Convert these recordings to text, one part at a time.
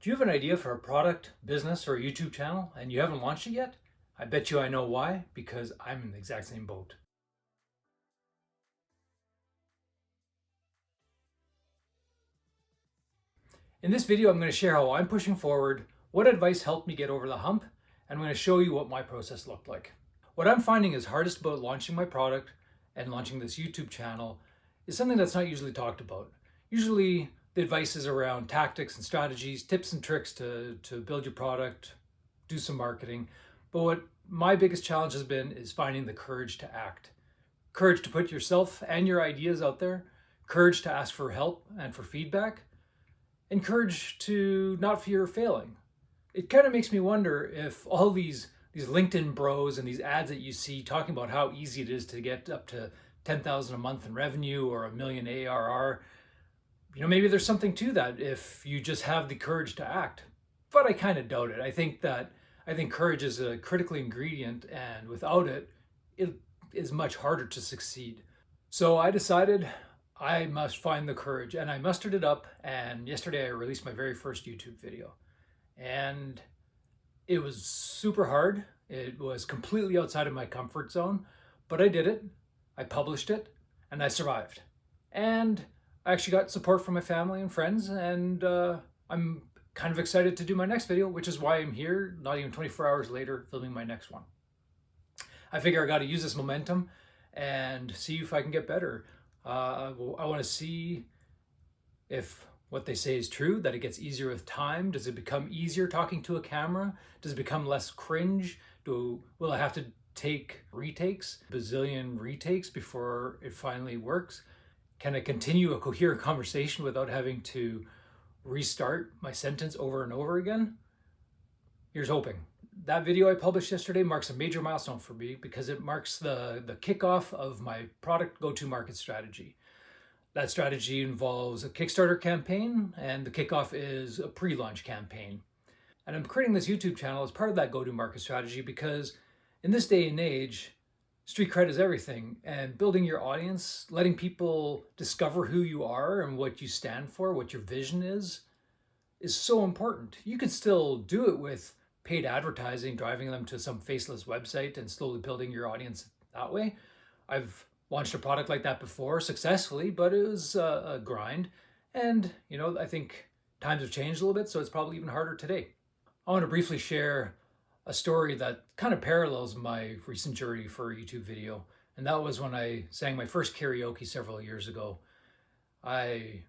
Do you have an idea for a product, business, or a YouTube channel and you haven't launched it yet? I bet you I know why, because I'm in the exact same boat. In this video, I'm going to share how I'm pushing forward, what advice helped me get over the hump, and I'm going to show you what my process looked like. What I'm finding is hardest about launching my product and launching this YouTube channel is something that's not usually talked about. Usually the advice is around tactics and strategies, tips and tricks to build your product, do some marketing. But what my biggest challenge has been is finding the courage to act. Courage to put yourself and your ideas out there, courage to ask for help and for feedback, and courage to not fear failing. It kind of makes me wonder if all these LinkedIn bros and these ads that you see talking about how easy it is to get up to 10,000 a month in revenue or $1 million ARR, maybe there's something to that if you just have the courage to act. But I kind of doubt it. I think courage is a critical ingredient, and without it, it is much harder to succeed. So I decided I must find the courage, and I mustered it up, and yesterday I released my very first YouTube video. And it was super hard. It was completely outside of my comfort zone, but I did it. I published it, and I survived. And I actually got support from my family and friends, and I'm kind of excited to do my next video, which is why I'm here, not even 24 hours later, filming my next one. I figure I got to use this momentum and see if I can get better. I want to see if what they say is true, that it gets easier with time. Does it become easier talking to a camera? Does it become less cringe? Will I have to take retakes, bazillion retakes before it finally works? Can I continue a coherent conversation without having to restart my sentence over and over again? Here's hoping. That video I published yesterday marks a major milestone for me because it marks the kickoff of my product go-to-market strategy. That strategy involves a Kickstarter campaign, and the kickoff is a pre-launch campaign. And I'm creating this YouTube channel as part of that go-to-market strategy because in this day and age, street cred is everything, and building your audience, letting people discover who you are and what you stand for, what your vision is so important. You can still do it with paid advertising, driving them to some faceless website and slowly building your audience that way. I've launched a product like that before successfully, but it was a grind. And, I think times have changed a little bit, so it's probably even harder today. I want to briefly share a story that kind of parallels my recent journey for a YouTube video. And that was when I sang my first karaoke several years ago. I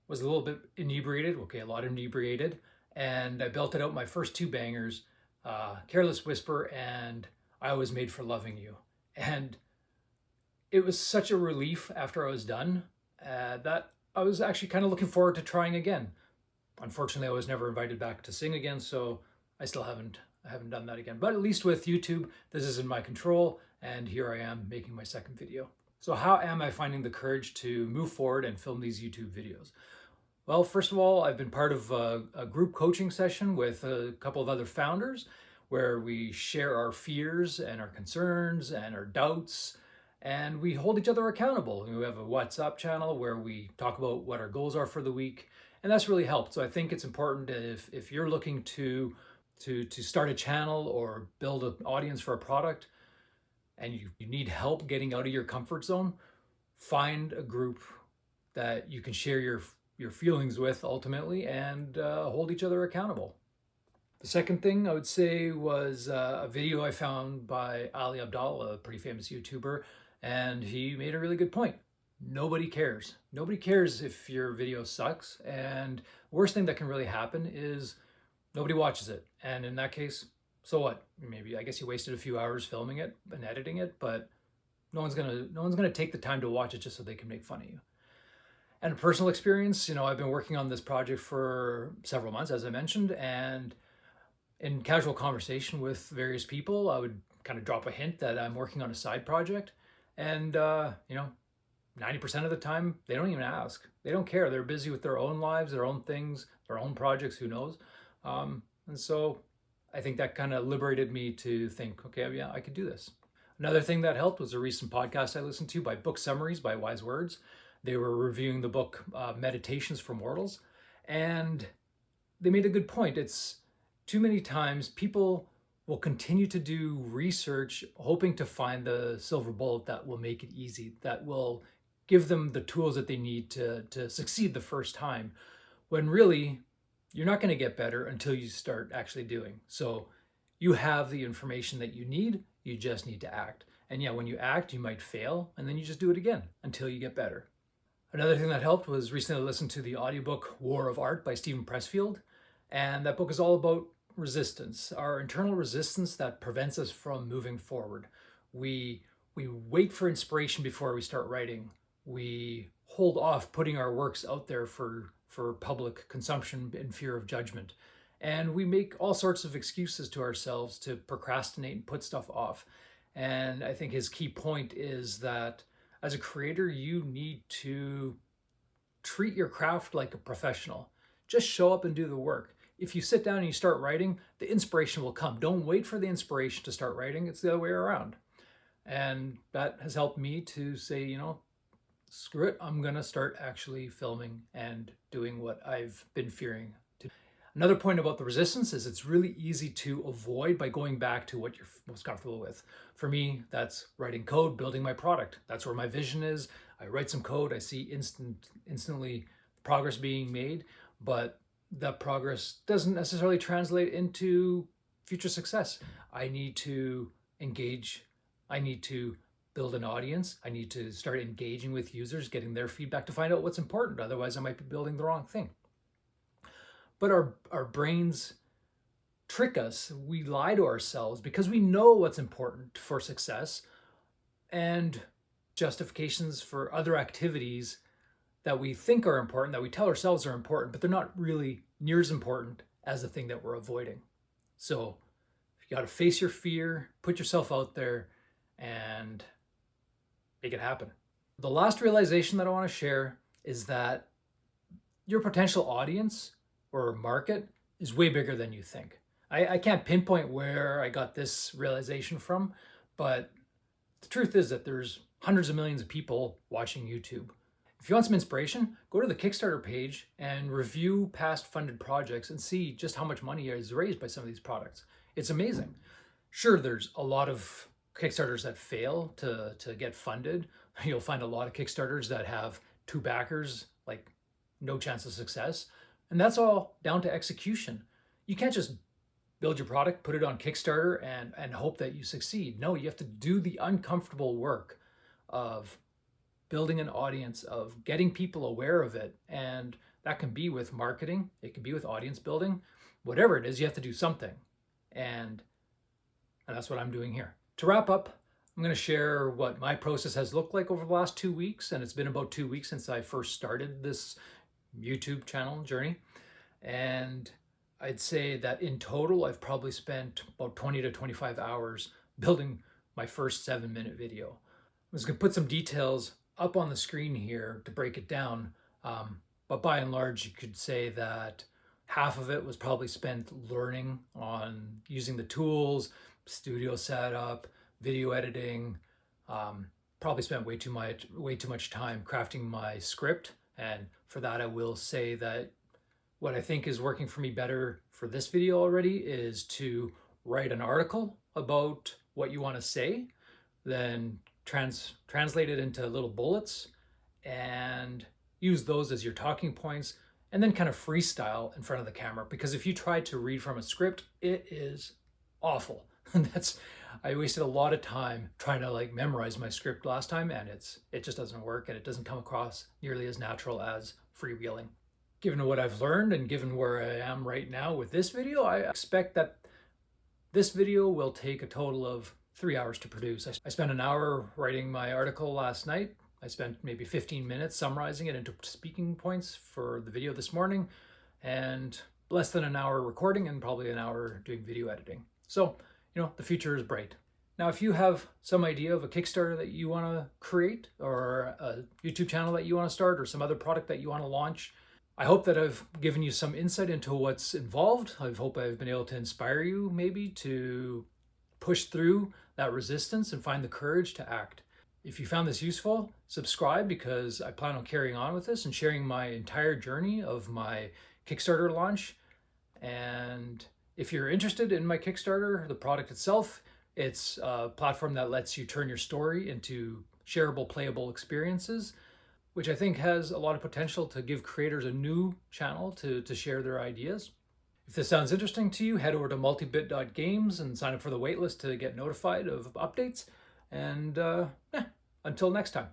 was a little bit inebriated, a lot inebriated, and I belted out my first two bangers, Careless Whisper and I Was Made for Loving You. And it was such a relief after I was done that I was actually kind of looking forward to trying again. Unfortunately, I was never invited back to sing again, so I haven't done that again. But at least with YouTube, this is in my control, and here I am making my second video. So how am I finding the courage to move forward and film these YouTube videos? Well, first of all, I've been part of a group coaching session with a couple of other founders where we share our fears and our concerns and our doubts, and we hold each other accountable. We have a WhatsApp channel where we talk about what our goals are for the week, and that's really helped. So I think it's important if you're looking to start a channel or build an audience for a product and you need help getting out of your comfort zone, find a group that you can share your feelings with ultimately and hold each other accountable. The second thing I would say was a video I found by Ali Abdal, a pretty famous YouTuber, and he made a really good point. Nobody cares. Nobody cares if your video sucks, and the worst thing that can really happen is nobody watches it. And in that case, so what? Maybe, I guess you wasted a few hours filming it and editing it, but no one's gonna take the time to watch it just so they can make fun of you. And a personal experience, I've been working on this project for several months, as I mentioned, and in casual conversation with various people, I would kind of drop a hint that I'm working on a side project. And, 90% of the time, they don't even ask. They don't care. They're busy with their own lives, their own things, their own projects, who knows? And so I think that kind of liberated me to think, okay, yeah, I could do this. Another thing that helped was a recent podcast I listened to by Book Summaries by Wise Words. They were reviewing the book Meditations for Mortals. And they made a good point. It's too many times people will continue to do research hoping to find the silver bullet that will make it easy, that will give them the tools that they need to succeed the first time, when really you're not going to get better until you start actually doing. So you have the information that you need, you just need to act. And yeah, when you act, you might fail, and then you just do it again until you get better. Another thing that helped was recently I listened to the audiobook War of Art by Stephen Pressfield. And that book is all about resistance, our internal resistance that prevents us from moving forward. We wait for inspiration before we start writing. We hold off putting our works out there for public consumption in fear of judgment. And we make all sorts of excuses to ourselves to procrastinate and put stuff off. And I think his key point is that as a creator, you need to treat your craft like a professional. Just show up and do the work. If you sit down and you start writing, the inspiration will come. Don't wait for the inspiration to start writing. It's the other way around. And that has helped me to say, screw it, I'm going to start actually filming and doing what I've been fearing. Another point about the resistance is it's really easy to avoid by going back to what you're most comfortable with. For me, that's writing code, building my product. That's where my vision is. I write some code, I see instantly progress being made, but that progress doesn't necessarily translate into future success. I need to engage. I need to build an audience. I need to start engaging with users, getting their feedback to find out what's important. Otherwise, I might be building the wrong thing. But our brains trick us. We lie to ourselves because we know what's important for success, and justifications for other activities that we think are important, that we tell ourselves are important, but they're not really near as important as the thing that we're avoiding. So you got to face your fear, put yourself out there, and make it happen. The last realization that I want to share is that your potential audience or market is way bigger than you think. I can't pinpoint where I got this realization from, but the truth is that there's hundreds of millions of people watching YouTube. If you want some inspiration, go to the Kickstarter page and review past funded projects and see just how much money is raised by some of these products. It's amazing. Sure, there's a lot of Kickstarters that fail to get funded. You'll find a lot of Kickstarters that have 2 backers, like no chance of success. And that's all down to execution. You can't just build your product, put it on Kickstarter, and hope that you succeed. No, you have to do the uncomfortable work of building an audience, of getting people aware of it. And that can be with marketing, it can be with audience building, whatever it is, you have to do something. And that's what I'm doing here. To wrap up, I'm going to share what my process has looked like over the last 2 weeks. And it's been about 2 weeks since I first started this YouTube channel journey. And I'd say that in total, I've probably spent about 20 to 25 hours building my first 7-minute video. I'm just going to put some details up on the screen here to break it down. But by and large, you could say that half of it was probably spent learning on using the tools, studio setup, video editing. Probably spent way too much time crafting my script. And for that, I will say that what I think is working for me better for this video already is to write an article about what you want to say, then translate it into little bullets and use those as your talking points, and then kind of freestyle in front of the camera. Because if you try to read from a script, it is awful. I wasted a lot of time trying to memorize my script last time, and it just doesn't work, and it doesn't come across nearly as natural as freewheeling. Given what I've learned and given where I am right now with this video, I expect that this video will take a total of 3 hours to produce. I spent an hour writing my article last night. I spent maybe 15 minutes summarizing it into speaking points for the video this morning, and less than an hour recording and probably an hour doing video editing. So, the future is bright. Now, if you have some idea of a Kickstarter that you want to create, or a YouTube channel that you want to start, or some other product that you want to launch, I hope that I've given you some insight into what's involved. I hope I've been able to inspire you maybe to push through that resistance and find the courage to act. If you found this useful, subscribe, because I plan on carrying on with this and sharing my entire journey of my Kickstarter launch And if you're interested in my Kickstarter, the product itself, it's a platform that lets you turn your story into shareable, playable experiences, which I think has a lot of potential to give creators a new channel to share their ideas. If this sounds interesting to you, head over to multibit.games and sign up for the waitlist to get notified of updates. And until next time.